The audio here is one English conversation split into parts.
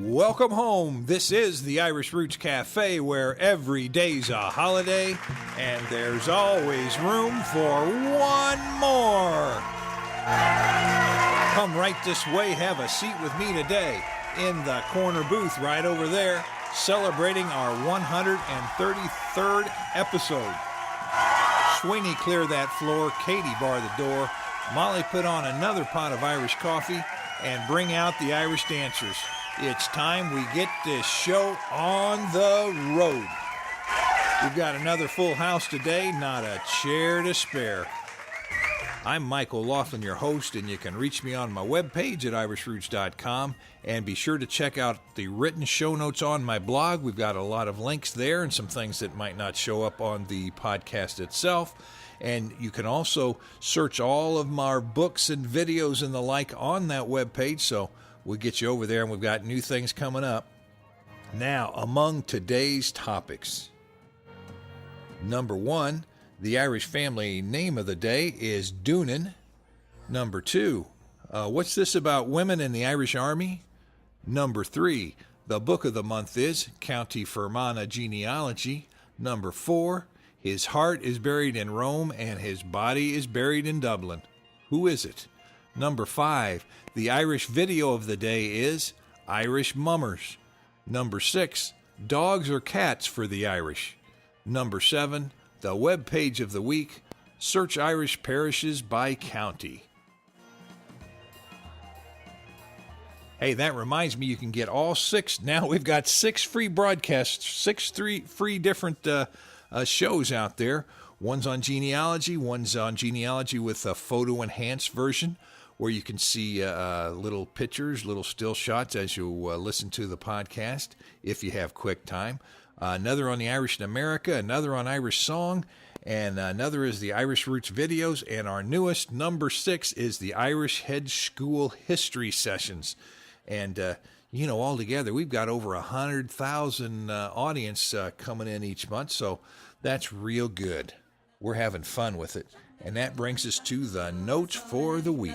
Welcome home. This is the Irish Roots Cafe, where every day's a holiday and there's always room for one more. Come right this way, have a seat with me today in the corner booth right over there, celebrating our 133rd episode. Sweeney clear that floor, Katie bar the door, Molly put on another pot of Irish coffee, and bring out the Irish dancers. It's time we get this show on the road. We've got another full house today, not a chair to spare. I'm Mike OLaughlin, your host, and you can reach me on my webpage at irishroots.com, and be sure to check out the written show notes on my blog. We've got a lot of links there and some things that might not show up on the podcast itself. And you can also search all of my books and videos and the like on that webpage, so we'll get you over there, and we've got new things coming up. Now, among today's topics, number 1, the Irish family name of the day is Doonan. Number 2, what's this about women in the Irish Army? Number 3, the book of the month is County Fermanagh Genealogy. Number 4, his heart is buried in Rome and his body is buried in Dublin. Who is it? Number 5, the Irish video of the day is Irish Mummers. Number 6, dogs or cats for the Irish. Number 7, the web page of the week, search Irish parishes by county. Hey, that reminds me, you can get all 6. Now we've got 6 free broadcasts, 6 free different shows out there. One's on genealogy, one's on genealogy with a photo-enhanced version, where you can see little pictures, little still shots as you listen to the podcast, if you have quick time. Another on the Irish in America, another on Irish song, and another is the Irish Roots videos, and our newest, number 6, is the Irish Head School History Sessions. And, all together, we've got over 100,000 audience coming in each month, so that's real good. We're having fun with it. And that brings us to the notes for the week.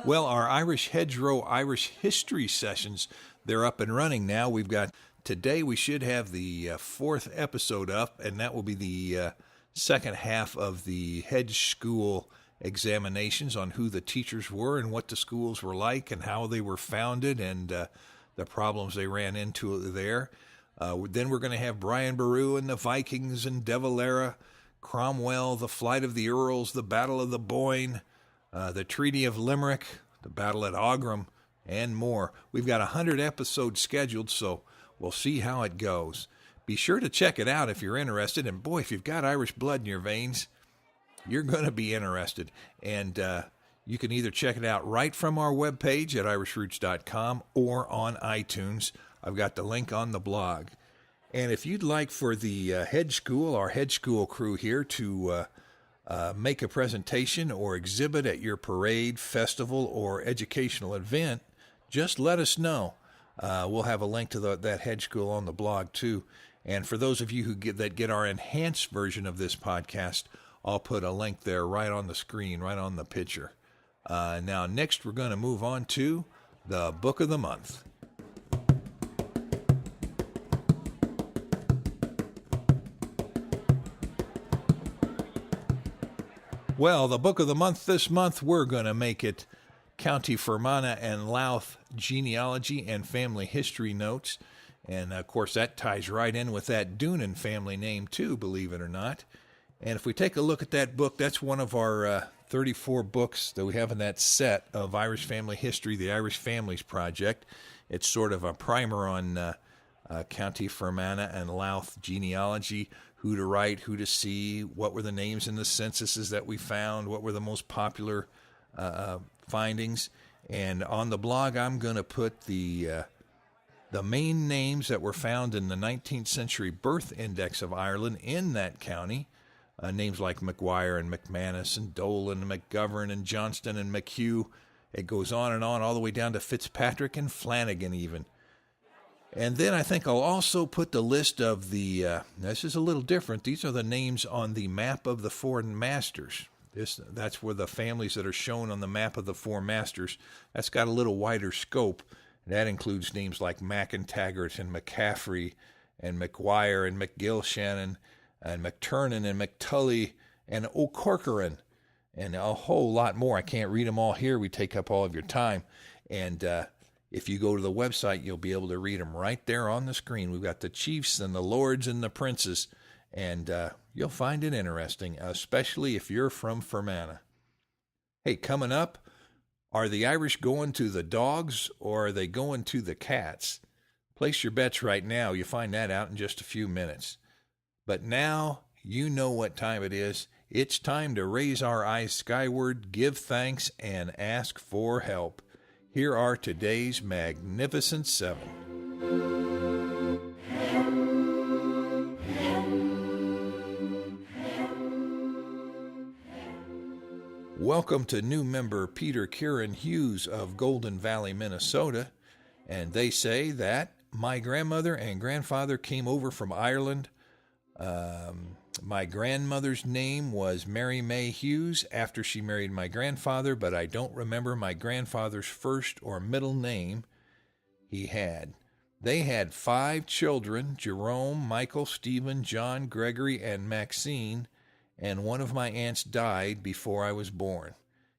Well, our Irish Hedgerow Irish History Sessions, they're up and running now. Today we should have the 4th episode up, and that will be the second half of the Hedge School examinations on who the teachers were and what the schools were like and how they were founded and the problems they ran into there. Then we're going to have Brian Boru and the Vikings and De Valera, Cromwell, the Flight of the Earls, the Battle of the Boyne, the Treaty of Limerick, the Battle at Aughrim, and more. We've got 100 episodes scheduled, so we'll see how it goes. Be sure to check it out if you're interested. And boy, if you've got Irish blood in your veins, you're going to be interested. And you can either check it out right from our webpage at irishroots.com or on iTunes. I've got the link on the blog. And if you'd like for the Hedge School, our Hedge School crew here, to make a presentation or exhibit at your parade, festival, or educational event, just let us know. We'll have a link to that Hedge School on the blog too. And for those of you that get our enhanced version of this podcast, I'll put a link there right on the screen, right on the picture. Now, next we're going to move on to the Book of the Month. Well, the Book of the Month this month, we're going to make it County Fermanagh and Louth Genealogy and Family History Notes. And, of course, that ties right in with that Doonan family name, too, believe it or not. And if we take a look at that book, that's one of our 34 books that we have in that set of Irish family history, the Irish Families Project. It's sort of a primer on County Fermanagh and Louth genealogy, who to write, who to see, what were the names in the censuses that we found, what were the most popular findings. And on the blog, I'm going to put the main names that were found in the 19th century birth index of Ireland in that county. Names like McGuire and McManus and Dolan and McGovern and Johnston and McHugh. It goes on, all the way down to Fitzpatrick and Flanagan even. And then I think I'll also put the list of this is a little different. These are the names on the map of the foreign masters That's where the families that are shown on the map of the Four Masters, that's got a little wider scope. That includes names like McIntaggart and McCaffrey and McGuire and McGilshannon and McTurnan and McTully and O'Corcoran and a whole lot more. I can't read them all here. We take up all of your time. And if you go to the website, you'll be able to read them right there on the screen. We've got the chiefs and the lords and the princes. And you'll find it interesting, especially if you're from Fermanagh. Hey, coming up, are the Irish going to the dogs or are they going to the cats? Place your bets right now. You'll find that out in just a few minutes. But now you know what time it is. It's time to raise our eyes skyward, give thanks, and ask for help. Here are today's Magnificent Seven. Welcome to new member Peter Kieran Hughes of Golden Valley, Minnesota. And they say that my grandmother and grandfather came over from Ireland. My grandmother's name was Mary May Hughes after she married my grandfather, but I don't remember my grandfather's first or middle name he had. They had 5 children, Jerome, Michael, Stephen, John, Gregory, and Maxine, and one of my aunts died before I was born.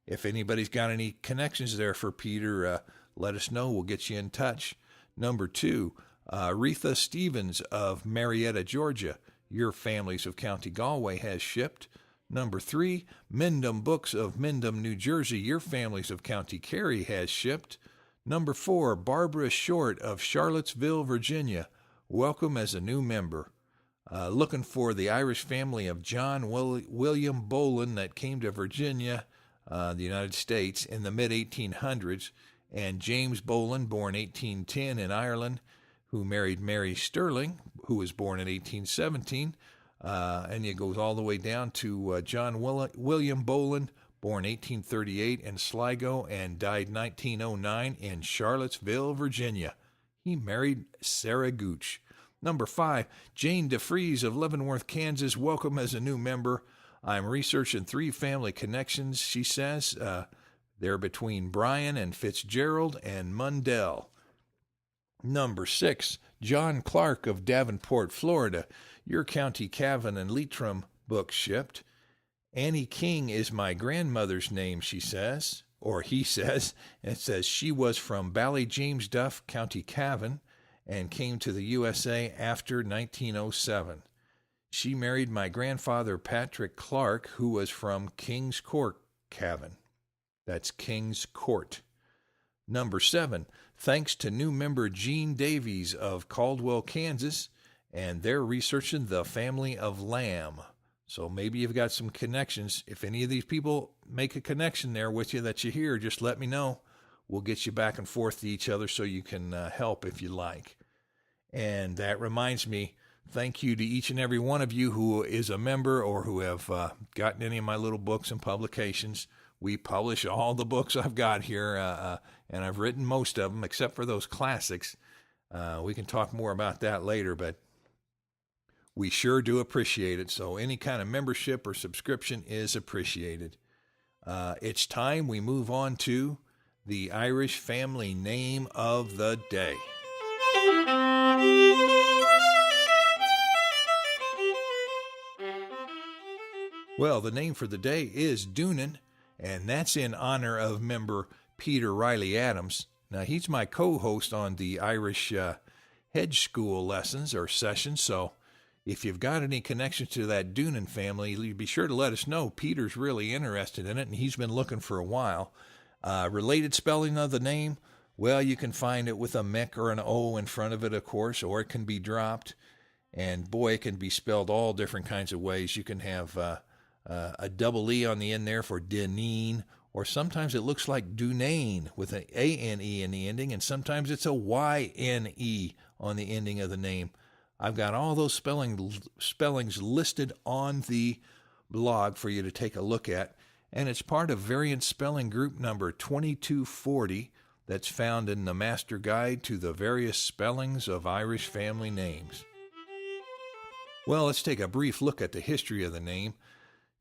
If anybody's got any connections there for Peter, let us know. We'll get you in touch. Number 2, Retha Stevens of Marietta, Georgia. Your Families of County Galway has shipped. Number 3, Mendham Books of Mendham, New Jersey. Your Families of County Kerry has shipped. Number 4, Barbara Short of Charlottesville, Virginia. Welcome as a new member. Looking for the Irish family of John William Boland that came to Virginia, the United States, in the mid-1800s, and James Boland, born 1810 in Ireland, who married Mary Sterling, who was born in 1817, and it goes all the way down to John William Boland, born 1838 in Sligo and died 1909 in Charlottesville, Virginia. He married Sarah Gooch. Number 5, Jane DeFries of Leavenworth, Kansas. Welcome as a new member. I'm researching 3 family connections, she says. They're between Bryan and Fitzgerald and Mundell. Number 6, John Clark of Davenport, Florida. Your County Cavan and Leitrim book shipped. Annie King is my grandmother's name, she says, or he says. And it says she was from Ballyghamesduff, County Cavan, and came to the USA after 1907. She married my grandfather, Patrick Clark, who was from King's Court, Cavan. That's King's Court. Number 7, thanks to new member Gene Davies of Caldwell, Kansas, and they're researching the family of Lamb. So maybe you've got some connections. If any of these people make a connection there with you that you hear, just let me know. We'll get you back and forth to each other so you can help if you like. And that reminds me, thank you to each and every one of you who is a member or who have gotten any of my little books and publications. We publish all the books I've got here, and I've written most of them, except for those classics. We can talk more about that later, but we sure do appreciate it. So any kind of membership or subscription is appreciated. It's time we move on to the Irish family name of the day. Well, the name for the day is Doonan, and that's in honor of member Peter Riley Adams. Now, he's my co-host on the Irish Hedge School lessons or sessions, so if you've got any connection to that Doonan family, be sure to let us know. Peter's really interested in it, and he's been looking for a while. Related spelling of the name, well, you can find it with a Mick or an O in front of it, of course, or it can be dropped. And boy, it can be spelled all different kinds of ways. You can have a double E on the end there for Dinane, or sometimes it looks like Doonan with an A-N-E in the ending, and sometimes it's a Y-N-E on the ending of the name. I've got all those spellings listed on the blog for you to take a look at, and it's part of variant spelling group number 2240 that's found in the Master Guide to the Various Spellings of Irish Family Names. Well, let's take a brief look at the history of the name.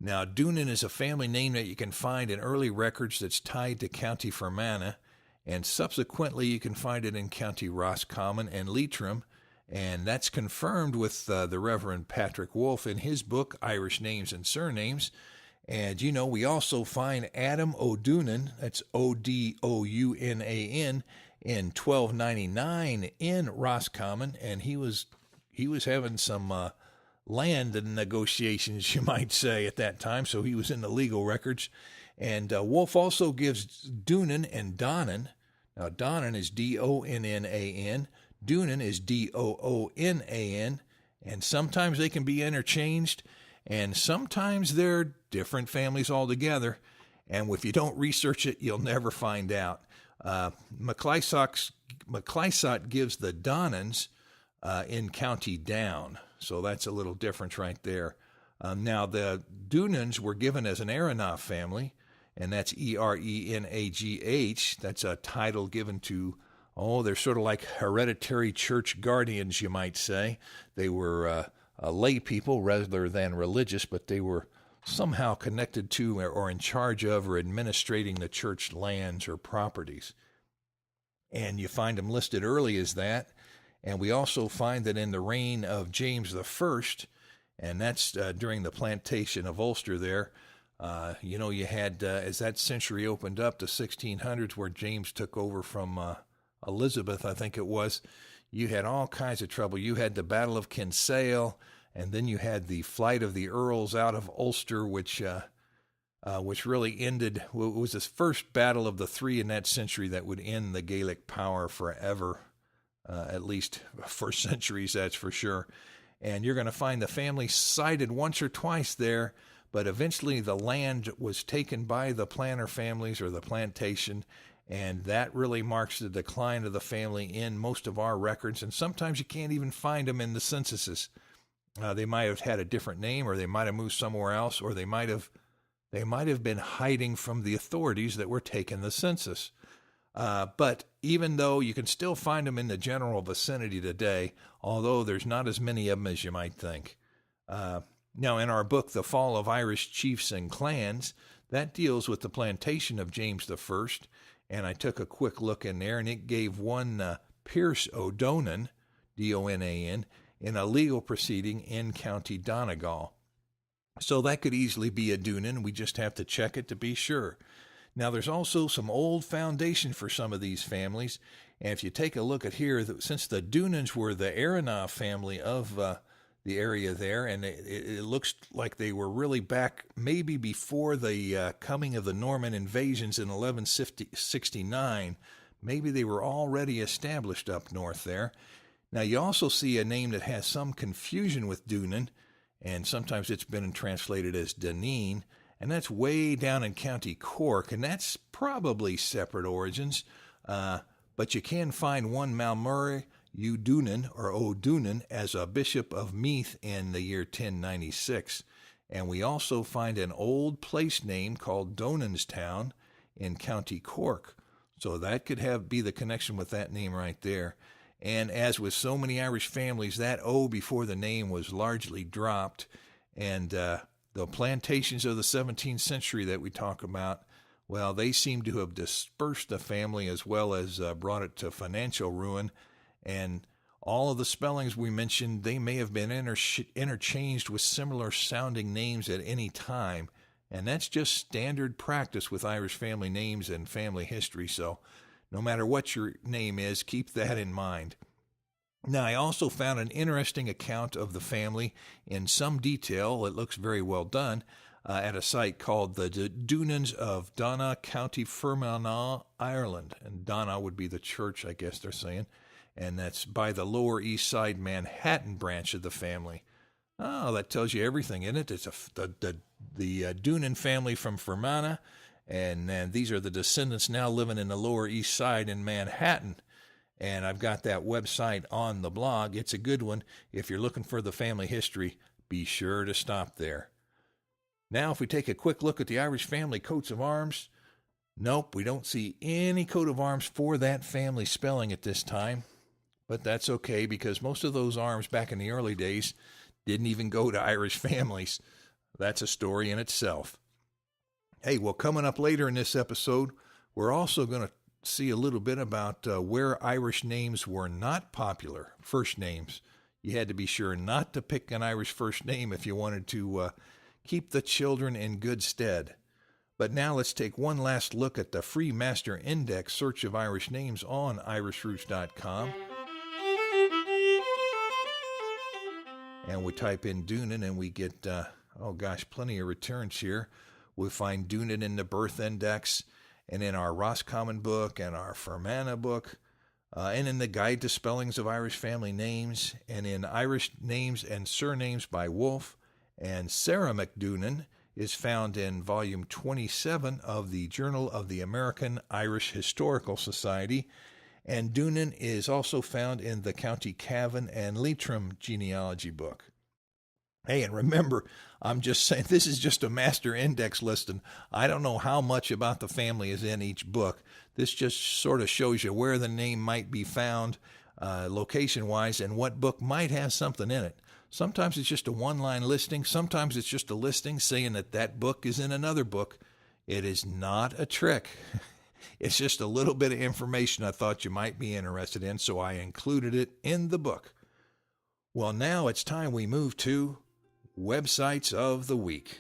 Now, Doonan is a family name that you can find in early records that's tied to County Fermanagh, and subsequently you can find it in County Roscommon and Leitrim, and that's confirmed with the Reverend Patrick Wolfe in his book, Irish Names and Surnames. And, we also find Adam O'Doonan, that's Odounan, in 1299 in Roscommon, and he was having some land negotiations, you might say, at that time, so he was in the legal records. And Wolfe also gives Doonan and Donnan. Now, Donnan is Donnan, Doonan is Doonan, and sometimes they can be interchanged, and sometimes they're different families altogether, and if you don't research it, you'll never find out. MacLysott gives the Donnans in County Down, so that's a little difference right there. Now, the Doonans were given as an Aronoff family, and that's Erenagh. That's a title given to, they're sort of like hereditary church guardians, you might say. They were lay people rather than religious, but they were somehow connected to or in charge of or administrating the church lands or properties. And you find them listed early as that. And we also find that in the reign of James I, and that's during the plantation of Ulster there, you had, as that century opened up, the 1600s, where James took over from Elizabeth, I think it was, you had all kinds of trouble. You had the Battle of Kinsale, and then you had the flight of the earls out of Ulster, which really ended, it was the first battle of the three in that century that would end the Gaelic power forever. At least for centuries, that's for sure. And you're going to find the family cited once or twice there, but eventually the land was taken by the planter families or the plantation, and that really marks the decline of the family in most of our records, and sometimes you can't even find them in the censuses. They might have had a different name, or they might have moved somewhere else, or they might have been hiding from the authorities that were taking the census. But even though you can still find them in the general vicinity today, although there's not as many of them as you might think. Now, in our book, The Fall of Irish Chiefs and Clans, that deals with the plantation of James I, and I took a quick look in there, and it gave one Pierce O'Doonan, Donan, in a legal proceeding in County Donegal. So that could easily be a Doonan. We just have to check it to be sure. Now, there's also some old foundation for some of these families, and if you take a look at here, since the Doonans were the Aronoff family of the area there, and it looks like they were really back maybe before the coming of the Norman invasions in 1169. Maybe they were already established up north there. Now, you also see a name that has some confusion with Doonan, and sometimes it's been translated as Dinane, and that's way down in County Cork, and that's probably separate origins, but you can find one Malmurray Doonan or O'Doonan as a bishop of Meath in the year 1096, and we also find an old place name called Donanstown in County Cork, so that could be the connection with that name right there. And as with so many Irish families, that O before the name was largely dropped, and the plantations of the 17th century that we talk about, well, they seem to have dispersed the family as well as brought it to financial ruin. And all of the spellings we mentioned, they may have been interchanged with similar sounding names at any time. And that's just standard practice with Irish family names and family history. So no matter what your name is, keep that in mind. Now, I also found an interesting account of the family in some detail. It looks very well done at a site called the Doonans of Donna, County Fermanagh, Ireland. And Donna would be the church, I guess they're saying. And that's by the Lower East Side Manhattan branch of the family. Oh, that tells you everything, isn't it? It's the Doonan family from Fermanagh. And these are the descendants now living in the Lower East Side in Manhattan. And I've got that website on the blog. It's a good one. If you're looking for the family history, be sure to stop there. Now, if we take a quick look at the Irish family coats of arms, nope, we don't see any coat of arms for that family spelling at this time. But that's okay, because most of those arms back in the early days didn't even go to Irish families. That's a story in itself. Hey, well, coming up later in this episode, we're also going to see a little bit about where Irish names were not popular, first names. You had to be sure not to pick an Irish first name if you wanted to keep the children in good stead. But now let's take one last look at the free master index search of Irish names on irishroots.com. And we type in Doonan and we get, plenty of returns here. We find Doonan in the birth index and in our Roscommon book and our Fermanagh book, and in the Guide to Spellings of Irish Family Names, and in Irish Names and Surnames by Wolfe. And Sarah McDoonan is found in volume 27 of the Journal of the American Irish Historical Society. And Doonan is also found in the County Cavan and Leitrim genealogy book. Hey, and remember, I'm just saying this is just a master index list, and I don't know how much about the family is in each book. This just sort of shows you where the name might be found location-wise and what book might have something in it. Sometimes it's just a one-line listing. Sometimes it's just a listing saying that that book is in another book. It is not a trick. It's just a little bit of information I thought you might be interested in, so I included it in the book. Well, now it's time we move to Websites of the Week.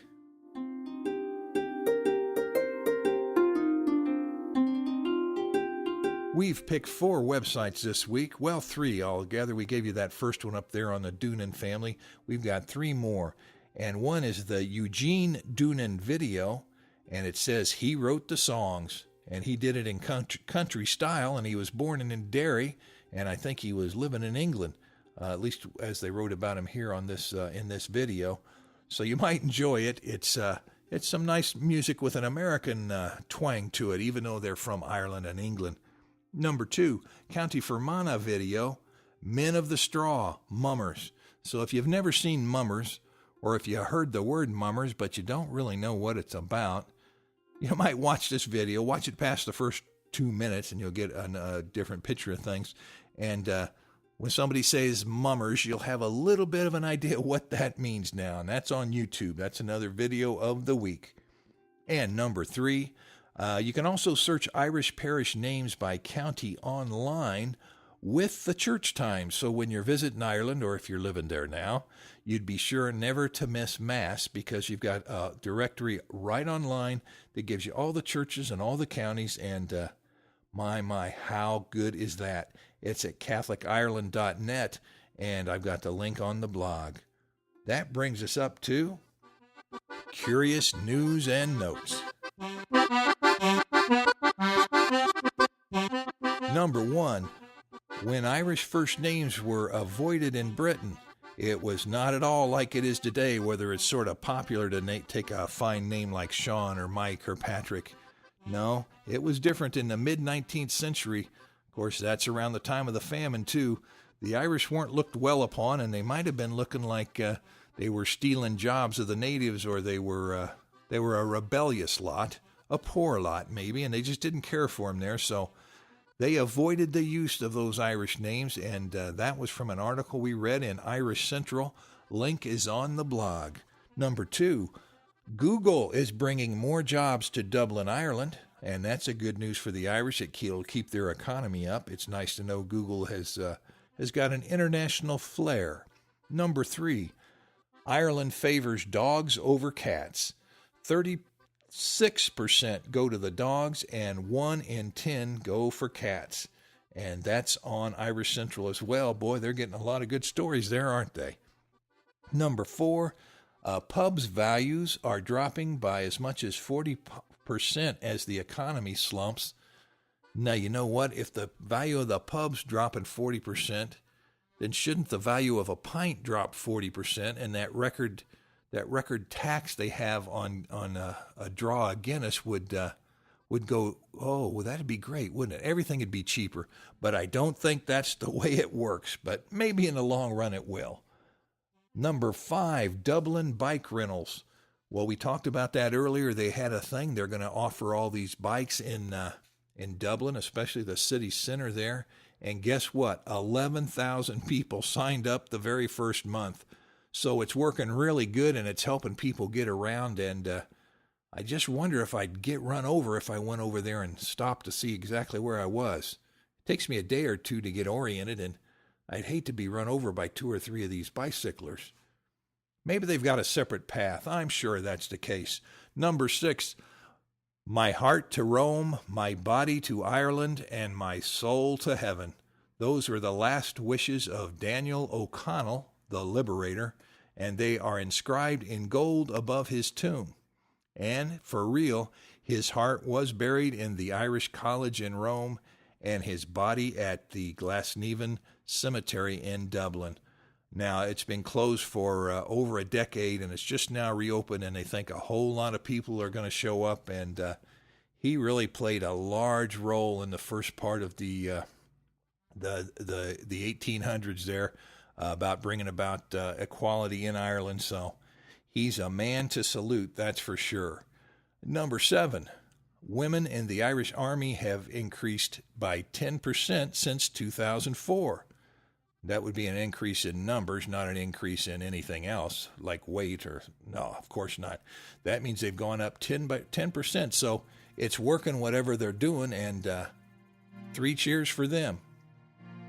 We've picked 4 websites this week. Well, 3 altogether. We gave you that first one up there on the Doonan family. We've got 3 more. And one is the Eugene Doonan video, and it says he wrote the songs. And he did it in country style, and he was born in Derry, and I think he was living in England, at least as they wrote about him here on this in this video. So you might enjoy it. It's some nice music with an American twang to it, even though they're from Ireland and England. Number 2, County Fermanagh video, Men of the Straw, Mummers. So if you've never seen Mummers, or if you heard the word Mummers but you don't really know what it's about, you might watch this video, watch it past the first 2 minutes, and you'll get a different picture of things. And when somebody says Mummers, you'll have a little bit of an idea what that means now. And that's on YouTube. That's another video of the week. And number 3, you can also search Irish parish names by county online with the church times. So when you're visiting Ireland, or if you're living there now, you'd be sure never to miss Mass, because you've got a directory right online that gives you all the churches and all the counties. And my, how good is that? It's at catholic.ireland.net, and I've got the link on the blog. That brings us up to Curious News and Notes. Number 1, when Irish first names were avoided in Britain, it was not at all like it is today, whether it's sort of popular to take a fine name like Sean or Mike or Patrick. No, it was different in the mid-19th century. Of course, that's around the time of the famine, too. The Irish weren't looked well upon, and they might have been looking like they were stealing jobs of the natives, or they were a rebellious lot, a poor lot maybe, and they just didn't care for them there, so they avoided the use of those Irish names, and that was from an article we read in Irish Central. Link is on the blog. Number 2, Google is bringing more jobs to Dublin, Ireland, and that's a good news for the Irish. It'll keep their economy up. It's nice to know Google has got an international flair. Number 3, Ireland favors dogs over cats. 36% go to the dogs, and 1 in 10 go for cats. And that's on Irish Central as well. Boy, they're getting a lot of good stories there, aren't they? Number 4, pubs' values are dropping by as much as 40% as the economy slumps. Now, you know what? If the value of the pub's dropping 40%, then shouldn't the value of a pint drop 40%, and that record tax they have on a draw of Guinness would go, oh, well, that'd be great, wouldn't it? Everything would be cheaper. But I don't think that's the way it works, but maybe in the long run it will. Number 5, Dublin bike rentals. Well, we talked about that earlier. They had a thing. They're going to offer all these bikes in Dublin, especially the city center there. And guess what? 11,000 people signed up the very first month. So it's working really good, and it's helping people get around. And I just wonder if I'd get run over if I went over there and stopped to see exactly where I was. It takes me a day or two to get oriented, and I'd hate to be run over by 2 or 3 of these bicyclers. Maybe they've got a separate path. I'm sure that's the case. Number 6, my heart to Rome, my body to Ireland, and my soul to heaven. Those were the last wishes of Daniel O'Connell, the liberator, and they are inscribed in gold above his tomb. And, for real, his heart was buried in the Irish College in Rome, and his body at the Glasnevin Cemetery in Dublin. Now, it's been closed for over a decade, and it's just now reopened, and they think a whole lot of people are going to show up, and he really played a large role in the first part of the 1800s there, about bringing about equality in Ireland. So he's a man to salute, that's for sure. Number 7, women in the Irish Army have increased by 10% since 2004. That would be an increase in numbers, not an increase in anything else, like weight or, no, of course not. That means they've gone up 10%, so it's working whatever they're doing, and 3 cheers for them.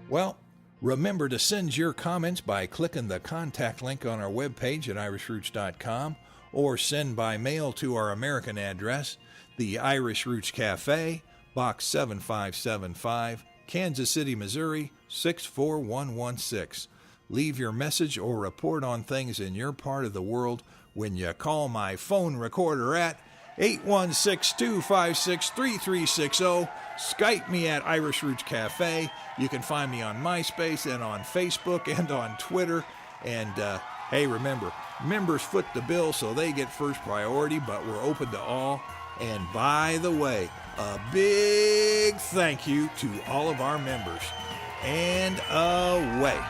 Well, remember to send your comments by clicking the contact link on our webpage at irishroots.com, or send by mail to our American address, the Irish Roots Cafe, Box 7575, Kansas City, Missouri, 64116. Leave your message or report on things in your part of the world when you call my phone recorder at 816-256-3360. Skype me at Irish Roots Cafe. You can find me on MySpace and on Facebook and on Twitter. And hey, remember, members foot the bill, so they get first priority, but we're open to all. And by the way, a big thank you to all of our members. And away.